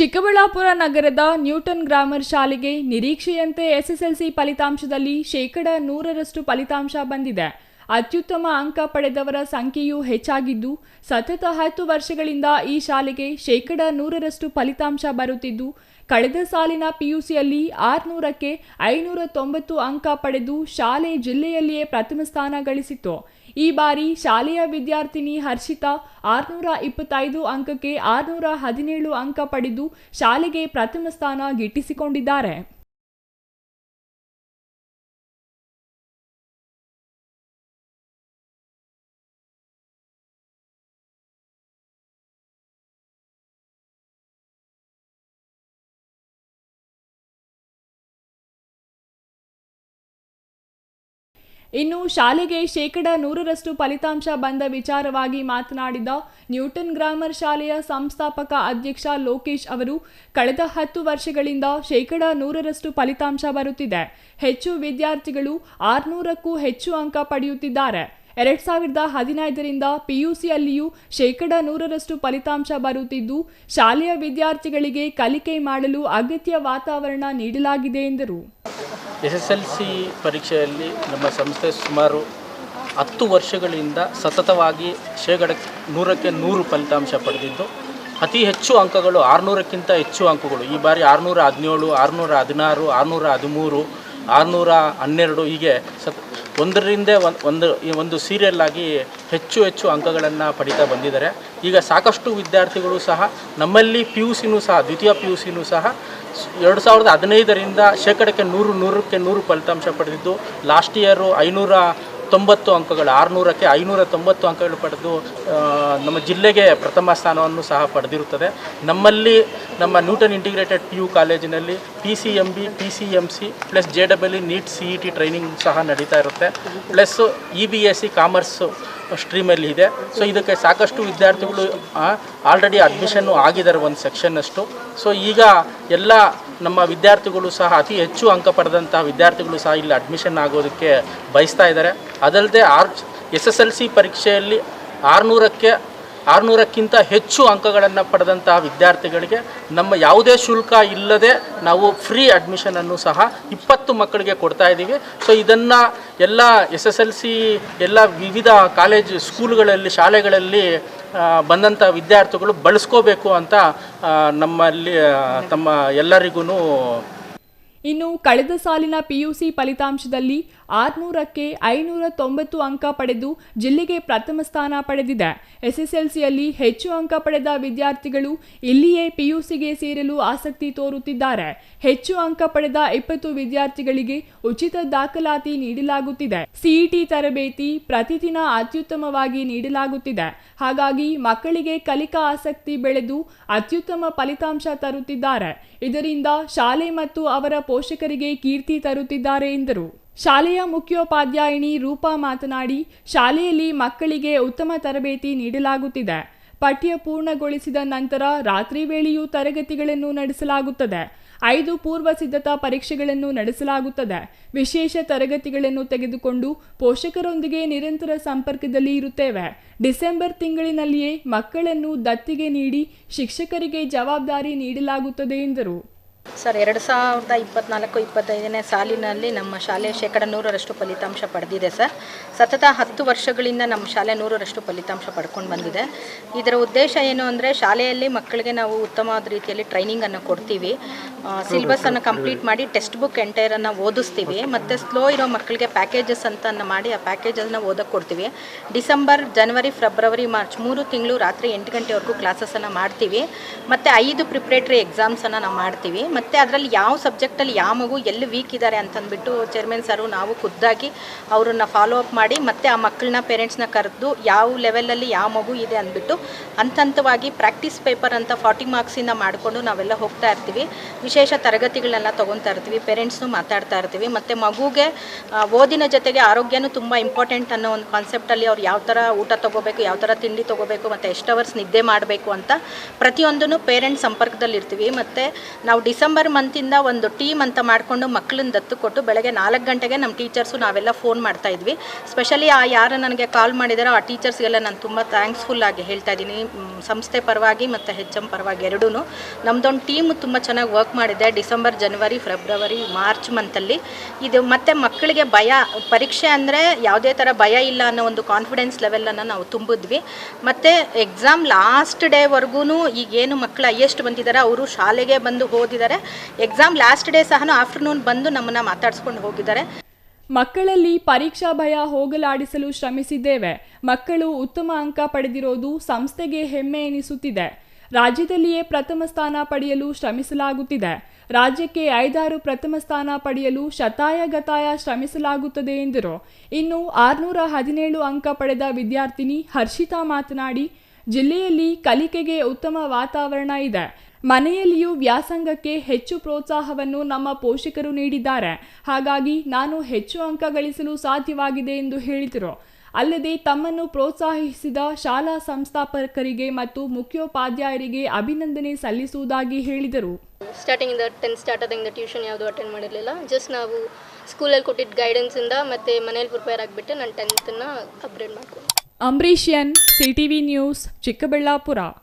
ಚಿಕ್ಕಬಳ್ಳಾಪುರ ನಗರದ Newton grammar ಶಾಲೆಗೆ ನಿರೀಕ್ಷೆಯಂತೆ ಎಸ್ಎಸ್ಎಲ್ಸಿ ಫಲಿತಾಂಶದಲ್ಲಿ 100% ಫಲಿತಾಂಶ ಬಂದಿದೆ. ಅತ್ಯುತ್ತಮ ಅಂಕ ಪಡೆದವರ ಸಂಖ್ಯೆಯೂ ಹೆಚ್ಚಾಗಿದ್ದು, ಸತತ 10 ವರ್ಷಗಳಿಂದ ಈ ಶಾಲೆಗೆ 100% ಫಲಿತಾಂಶ ಬರುತ್ತಿದ್ದು, ಕಳೆದ ಸಾಲಿನ ಪಿಯುಸಿಯಲ್ಲಿ 600ಕ್ಕೆ 590 ಅಂಕ ಪಡೆದು ಶಾಲೆ ಜಿಲ್ಲೆಯಲ್ಲಿಯೇ ಪ್ರಥಮ ಸ್ಥಾನ ಗಳಿಸಿತ್ತು. ಈ ಬಾರಿ ಶಾಲೆಯ ವಿದ್ಯಾರ್ಥಿನಿ ಹರ್ಷಿತಾ 625 ಅಂಕಕ್ಕೆ 617 ಅಂಕ ಪಡೆದು ಶಾಲೆಗೆ ಪ್ರಥಮ ಸ್ಥಾನ ಗಿಟ್ಟಿಸಿಕೊಂಡಿದ್ದಾರೆ. ಇನ್ನು ಶಾಲೆಗೆ 100% ಫಲಿತಾಂಶ ಬಂದ ವಿಚಾರವಾಗಿ ಮಾತನಾಡಿದ ನ್ಯೂಟನ್ ಗ್ರಾಮರ್ ಶಾಲೆಯ ಸಂಸ್ಥಾಪಕ ಅಧ್ಯಕ್ಷ ಲೋಕೇಶ್ ಅವರು, ಕಳೆದ 10 ವರ್ಷಗಳಿಂದ 100% ಫಲಿತಾಂಶ ಬರುತ್ತಿದೆ. ಹೆಚ್ಚು ವಿದ್ಯಾರ್ಥಿಗಳು 600ಕ್ಕೂ ಹೆಚ್ಚು ಅಂಕ ಪಡೆಯುತ್ತಿದ್ದಾರೆ. 2015ರಿಂದ ಪಿಯುಸಿಯಲ್ಲಿಯೂ 100% ಫಲಿತಾಂಶ ಬರುತ್ತಿದ್ದು, ಶಾಲೆಯ ವಿದ್ಯಾರ್ಥಿಗಳಿಗೆ ಕಲಿಕೆ ಮಾಡಲು ಅಗತ್ಯ ವಾತಾವರಣ ನೀಡಲಾಗಿದೆ ಎಂದರು. SSLC ಪರೀಕ್ಷೆಯಲ್ಲಿ ನಮ್ಮ ಸಂಸ್ಥೆ ಸುಮಾರು 10 ವರ್ಷಗಳಿಂದ ಸತತವಾಗಿ 100ಕ್ಕೆ 100 ಫಲಿತಾಂಶ ಪಡೆದಿದ್ದು, ಅತಿ ಹೆಚ್ಚು ಅಂಕಗಳು 600ಕ್ಕಿಂತ ಹೆಚ್ಚು ಅಂಕಗಳು ಈ ಬಾರಿ 617, 616, 613, 612 ಹೀಗೆ ಒಂದರಿಂದ ಒಂದು ಸೀರಿಯಲ್ ಆಗಿ ಹೆಚ್ಚು ಅಂಕಗಳನ್ನು ಪಡಿತಾ ಬಂದಿದ್ದಾರೆ. ಈಗ ಸಾಕಷ್ಟು ವಿದ್ಯಾರ್ಥಿಗಳು ಸಹ ನಮ್ಮಲ್ಲಿ ಪಿಯುಸಿನೂ ಸಹ ದ್ವಿತೀಯ ಪಿಯುಸಿನೂ ಸಹ 2015ರಿಂದ 100ಕ್ಕೆ 100 ಫಲಿತಾಂಶ ಪಡೆದಿದ್ದು, ಲಾಸ್ಟ್ ಇಯರು 590 ಅಂಕಗಳು 600ಕ್ಕೆ 590 ಅಂಕಗಳು ಪಡೆದು ನಮ್ಮ ಜಿಲ್ಲೆಗೆ ಪ್ರಥಮ ಸ್ಥಾನವನ್ನು ಸಹ ಪಡೆದಿರುತ್ತದೆ. ನಮ್ಮಲ್ಲಿ ನಮ್ಮ ನ್ಯೂಟನ್ ಇಂಟಿಗ್ರೇಟೆಡ್ PU ಕಾಲೇಜಿನಲ್ಲಿ PCMB, PCMC plus JEE NEET CET training ಸಹ ನಡೀತಾ ಇರುತ್ತೆ. ಪ್ಲಸ್ EBSc ಕಾಮರ್ಸ್ ಸ್ಟ್ರೀಮಲ್ಲಿ ಇದೆ. ಸೊ ಇದಕ್ಕೆ ಸಾಕಷ್ಟು ವಿದ್ಯಾರ್ಥಿಗಳು ಆಲ್ರೆಡಿ ಅಡ್ಮಿಷನ್ನು ಆಗಿದ್ದಾರೆ ಒಂದು ಸೆಕ್ಷನ್ನಷ್ಟು. ಸೊ ಈಗ ಎಲ್ಲ ನಮ್ಮ ವಿದ್ಯಾರ್ಥಿಗಳು ಸಹ ಅತಿ ಹೆಚ್ಚು ಅಂಕ ಪಡೆದಂಥ ವಿದ್ಯಾರ್ಥಿಗಳು ಸಹ ಇಲ್ಲಿ ಅಡ್ಮಿಷನ್ ಆಗೋದಕ್ಕೆ ಬಯಸ್ತಾ ಇದ್ದಾರೆ. ಅದಲ್ಲದೆ SSLC ಪರೀಕ್ಷೆಯಲ್ಲಿ 600ಕ್ಕಿಂತ ಹೆಚ್ಚು ಅಂಕಗಳನ್ನು ಪಡೆದಂತಹ ವಿದ್ಯಾರ್ಥಿಗಳಿಗೆ ನಮ್ಮ ಯಾವುದೇ ಶುಲ್ಕ ಇಲ್ಲದೆ ನಾವು ಫ್ರೀ ಅಡ್ಮಿಷನನ್ನು ಸಹ 20 ಮಕ್ಕಳಿಗೆ ಕೊಡ್ತಾ ಇದ್ದೀವಿ. ಸೊ ಇದನ್ನು ಎಲ್ಲ SSLC ಎಲ್ಲ ವಿವಿಧ ಕಾಲೇಜು ಸ್ಕೂಲ್ಗಳಲ್ಲಿ ಶಾಲೆಗಳಲ್ಲಿ ಬಂದಂಥ ವಿದ್ಯಾರ್ಥಿಗಳು ಬಳಸ್ಕೋಬೇಕು ಅಂತ ನಮ್ಮಲ್ಲಿ ತಮ್ಮ ಎಲ್ಲರಿಗೂ. ಇನ್ನು ಕಳೆದ ಸಾಲಿನ ಪಿಯುಸಿ ಫಲಿತಾಂಶದಲ್ಲಿ 600ಕ್ಕೆ 590 ಅಂಕ ಪಡೆದು ಜಿಲ್ಲೆಗೆ ಪ್ರಥಮ ಸ್ಥಾನ ಪಡೆದಿದೆ. SSLCಯಲ್ಲಿ ಹೆಚ್ಚು ಅಂಕ ಪಡೆದ ವಿದ್ಯಾರ್ಥಿಗಳು ಇಲ್ಲಿಯೇ ಪಿಯುಸಿಗೆ ಸೇರಲು ಆಸಕ್ತಿ ತೋರುತ್ತಿದ್ದಾರೆ. ಹೆಚ್ಚು ಅಂಕ ಪಡೆದ 20 ವಿದ್ಯಾರ್ಥಿಗಳಿಗೆ ಉಚಿತ ದಾಖಲಾತಿ ನೀಡಲಾಗುತ್ತಿದೆ. CET ತರಬೇತಿ ಪ್ರತಿದಿನ ಅತ್ಯುತ್ತಮವಾಗಿ ನೀಡಲಾಗುತ್ತಿದೆ. ಹಾಗಾಗಿ ಮಕ್ಕಳಿಗೆ ಕಲಿಕಾ ಆಸಕ್ತಿ ಬೆಳೆದು ಅತ್ಯುತ್ತಮ ಫಲಿತಾಂಶ ತರುತ್ತಿದ್ದಾರೆ. ಇದರಿಂದ ಶಾಲೆ ಮತ್ತು ಅವರ ಪೋಷಕರಿಗೆ ಕೀರ್ತಿ ತರುತ್ತಿದ್ದಾರೆ ಎಂದರು. ಶಾಲೆಯ ಮುಖ್ಯೋಪಾಧ್ಯಾಯಿನಿ ರೂಪಾ ಮಾತನಾಡಿ, ಶಾಲೆಯಲ್ಲಿ ಮಕ್ಕಳಿಗೆ ಉತ್ತಮ ತರಬೇತಿ ನೀಡಲಾಗುತ್ತಿದೆ. ಪಠ್ಯ ಪೂರ್ಣಗೊಳಿಸಿದ ನಂತರ ರಾತ್ರಿ ವೇಳೆಯೂ ತರಗತಿಗಳನ್ನು ನಡೆಸಲಾಗುತ್ತದೆ. 5 ಪೂರ್ವ ಸಿದ್ಧತಾ ಪರೀಕ್ಷೆಗಳನ್ನು ನಡೆಸಲಾಗುತ್ತದೆ. ವಿಶೇಷ ತರಗತಿಗಳನ್ನು ತೆಗೆದುಕೊಂಡು ಪೋಷಕರೊಂದಿಗೆ ನಿರಂತರ ಸಂಪರ್ಕದಲ್ಲಿ ಇರುತ್ತೇವೆ. ಡಿಸೆಂಬರ್ ತಿಂಗಳಿನಲ್ಲಿಯೇ ಮಕ್ಕಳನ್ನು ದತ್ತಿಗೆ ನೀಡಿ ಶಿಕ್ಷಕರಿಗೆ ಜವಾಬ್ದಾರಿ ನೀಡಲಾಗುತ್ತದೆ ಎಂದರು. ಸರ್, 2024-25ನೇ ಸಾಲಿನಲ್ಲಿ ನಮ್ಮ ಶಾಲೆ 100% ಫಲಿತಾಂಶ ಪಡೆದಿದೆ ಸರ್. ಸತತ 10 ವರ್ಷಗಳಿಂದ ನಮ್ಮ ಶಾಲೆ 100% ಫಲಿತಾಂಶ ಪಡ್ಕೊಂಡು ಬಂದಿದೆ. ಇದರ ಉದ್ದೇಶ ಏನು ಅಂದರೆ, ಶಾಲೆಯಲ್ಲಿ ಮಕ್ಕಳಿಗೆ ನಾವು ಉತ್ತಮವಾದ ರೀತಿಯಲ್ಲಿ ಟ್ರೈನಿಂಗನ್ನು ಕೊಡ್ತೀವಿ. ಸಿಲೆಬಸ್ಸನ್ನು ಕಂಪ್ಲೀಟ್ ಮಾಡಿ ಟೆಕ್ಸ್ಟ್ ಬುಕ್ ಎಂಟೈರನ್ನು ಓದಿಸ್ತೀವಿ. ಮತ್ತು ಸ್ಲೋ ಇರೋ ಮಕ್ಕಳಿಗೆ ಪ್ಯಾಕೇಜಸ್ ಅಂತ ಮಾಡಿ ಆ ಪ್ಯಾಕೇಜನ್ನು ಓದಕ್ಕೆ ಕೊಡ್ತೀವಿ. ಡಿಸೆಂಬರ್, ಜನವರಿ, ಫೆಬ್ರವರಿ, ಮಾರ್ಚ್ 3 ತಿಂಗಳು ರಾತ್ರಿ 8 ಗಂಟೆವರೆಗೂ ಕ್ಲಾಸಸ್ಸನ್ನು ಮಾಡ್ತೀವಿ. ಮತ್ತು 5 ಪ್ರಿಪ್ರೇಟರಿ ಎಕ್ಸಾಮ್ಸನ್ನು ನಾವು ಮಾಡ್ತೀವಿ. ಮತ್ತು ಅದರಲ್ಲಿ ಯಾವ ಸಬ್ಜೆಕ್ಟಲ್ಲಿ ಯಾವ ಮಗು ಎಲ್ಲಿ ವೀಕ್ ಇದ್ದಾರೆ ಅಂತಂದ್ಬಿಟ್ಟು ಚೇರ್ಮನ್ ಸರು ನಾವು ಖುದ್ದಾಗಿ ಅವರನ್ನು ಫಾಲೋ ಅಪ್ ಮಾಡಿ ಮತ್ತು ಆ ಮಕ್ಕಳನ್ನ ಪೇರೆಂಟ್ಸ್ನ ಕರೆದು ಯಾವ ಲೆವೆಲಲ್ಲಿ ಯಾವ ಮಗು ಇದೆ ಅಂದ್ಬಿಟ್ಟು ಹಂತವಾಗಿ ಪ್ರಾಕ್ಟೀಸ್ ಪೇಪರ್ ಅಂತ 40 ಮಾರ್ಕ್ಸಿಂದ ಮಾಡಿಕೊಂಡು ನಾವೆಲ್ಲ ಹೋಗ್ತಾ ಇರ್ತೀವಿ. ವಿಶೇಷ ತರಗತಿಗಳನ್ನೆಲ್ಲ ತೊಗೊತಾ ಇರ್ತೀವಿ. ಪೇರೆಂಟ್ಸ್ನು ಮಾತಾಡ್ತಾ ಇರ್ತೀವಿ. ಮತ್ತು ಮಗುಗೆ ಓದಿನ ಜೊತೆಗೆ ಆರೋಗ್ಯನೂ ತುಂಬ ಇಂಪಾರ್ಟೆಂಟ್ ಅನ್ನೋ ಒಂದು ಕಾನ್ಸೆಪ್ಟಲ್ಲಿ ಅವ್ರು ಯಾವ ಥರ ಊಟ ತೊಗೋಬೇಕು, ಯಾವ ಥರ ತಿಂಡಿ ತೊಗೋಬೇಕು ಮತ್ತು ಎಷ್ಟು ಅವರ್ಸ್ ನಿದ್ದೆ ಮಾಡಬೇಕು ಅಂತ ಪ್ರತಿಯೊಂದೂ ಪೇರೆಂಟ್ಸ್ ಸಂಪರ್ಕದಲ್ಲಿ ಇರ್ತೀವಿ. ಮತ್ತು ನಾವು ಡಿಸೆಂಬರ್ ಮಂತಿಂದ ಒಂದು ಟೀಮ್ ಅಂತ ಮಾಡಿಕೊಂಡು ಮಕ್ಕಳನ್ನ ದತ್ತು ಕೊಟ್ಟು ಬೆಳಗ್ಗೆ 4 ಗಂಟೆಗೆ ನಮ್ಮ ಟೀಚರ್ಸು ನಾವೆಲ್ಲ ಫೋನ್ ಮಾಡ್ತಾಯಿದ್ವಿ. ಸ್ಪೆಷಲಿ ಯಾರು ನನಗೆ ಕಾಲ್ ಮಾಡಿದಾರೋ ಆ ಟೀಚರ್ಸ್ಗೆಲ್ಲ ನಾನು ತುಂಬ ಥ್ಯಾಂಕ್ಸ್ಫುಲ್ ಆಗಿ ಹೇಳ್ತಾ ಇದ್ದೀನಿ, ಸಂಸ್ಥೆ ಪರವಾಗಿ ಮತ್ತು HM ಪರವಾಗಿ ಎರಡೂ. ನಮ್ಮದೊಂದು ಟೀಮು ತುಂಬ ಚೆನ್ನಾಗಿ ವರ್ಕ್ ಮಾಡಿದೆ ಡಿಸೆಂಬರ್, ಜನವರಿ, ಫೆಬ್ರವರಿ, ಮಾರ್ಚ್ ಮಂತಲ್ಲಿ. ಇದು ಮತ್ತು ಮಕ್ಕಳಿಗೆ ಪರೀಕ್ಷೆ ಅಂದರೆ ಯಾವುದೇ ಥರ ಭಯ ಇಲ್ಲ ಅನ್ನೋ ಒಂದು ಕಾನ್ಫಿಡೆನ್ಸ್ ಲೆವೆಲನ್ನು ನಾವು ತುಂಬಿದ್ವಿ. ಮತ್ತು ಎಕ್ಸಾಮ್ ಲಾಸ್ಟ್ ಡೇವರೆಗೂ ಈಗೇನು ಮಕ್ಕಳು ಹೈಯೆಸ್ಟ್ ಬಂದಿದ್ದಾರೆ ಅವರು ಶಾಲೆಗೆ ಬಂದು ಓದಿದ್ದಾರೆ. ಎಕ್ಸಾಮ್ ಲಾಸ್ಟ್ ಡೇ ಸಹ ಆಫ್ಟರ್ನೂನ್ ಬಂದು ನಮ್ಮನ್ನು ಮಾತಾಡಿಸ್ಕೊಂಡು ಹೋಗಿದ್ದಾರೆ. ಮಕ್ಕಳಲ್ಲಿ ಪರೀಕ್ಷಾ ಭಯ ಹೋಗಲಾಡಿಸಲು ಶ್ರಮಿಸಿದ್ದೇವೆ. ಮಕ್ಕಳು ಉತ್ತಮ ಅಂಕ ಪಡೆದಿರೋದು ಸಂಸ್ಥೆಗೆ ಹೆಮ್ಮೆ ಎನಿಸುತ್ತಿದೆ. ರಾಜ್ಯದಲ್ಲಿಯೇ ಪ್ರಥಮ ಸ್ಥಾನ ಪಡೆಯಲು ಶ್ರಮಿಸಲಾಗುತ್ತಿದೆ. ರಾಜ್ಯಕ್ಕೆ 5-6 ಪ್ರಥಮ ಸ್ಥಾನ ಪಡೆಯಲು ಶತಾಯಗತಾಯ ಶ್ರಮಿಸಲಾಗುತ್ತದೆ ಎಂದರು. ಇನ್ನು 617 ಅಂಕ ಪಡೆದ ವಿದ್ಯಾರ್ಥಿನಿ ಹರ್ಷಿತಾ ಮಾತನಾಡಿ, ಜಿಲ್ಲೆಯಲ್ಲಿ ಕಲಿಕೆಗೆ ಉತ್ತಮ ವಾತಾವರಣ ಇದೆ. ಮನೆಯಲ್ಲಿಯೂ ವ್ಯಾಸಂಗಕ್ಕೆ ಹೆಚ್ಚು ಪ್ರೋತ್ಸಾಹವನ್ನು ನಮ್ಮ ಪೋಷಕರು ನೀಡಿದ್ದಾರೆ. ಹಾಗಾಗಿ ನಾನು ಹೆಚ್ಚು ಅಂಕ ಗಳಿಸಲು ಸಾಧ್ಯವಾಗಿದೆ ಎಂದು ಹೇಳಿದರು. ಅಲ್ಲದೆ ತಮ್ಮನ್ನು ಪ್ರೋತ್ಸಾಹಿಸಿದ ಶಾಲಾ ಸಂಸ್ಥಾಪಕರಿಗೆ ಮತ್ತು ಮುಖ್ಯೋಪಾಧ್ಯಾಯರಿಗೆ ಅಭಿನಂದನೆ ಸಲ್ಲಿಸುವುದಾಗಿ ಹೇಳಿದರು. ಸ್ಟಾರ್ಟಿಂಗಿಂದ 10th ಸ್ಟಾರ್ಟ್ ಆದಂಗೆ ಟ್ಯೂಷನ್ ಯಾವುದು ಅಟೆಂಡ್ ಮಾಡಿರಲಿಲ್ಲ. ಜಸ್ಟ್ ನಾವು ಸ್ಕೂಲಲ್ಲಿ ಕೊಟ್ಟಿದ್ದ ಗೈಡೆನ್ಸಿಂದ ಮತ್ತು ಮನೇಲಿ ಪ್ರಿಪೇರ್ ಆಗಿಬಿಟ್ಟು ನಾನು 10th ಅಪ್ಗ್ರೇಡ್ ಮಾಡ್ಕೊಂಡು. Ambareesh N, CTV news, Chikkaballapur.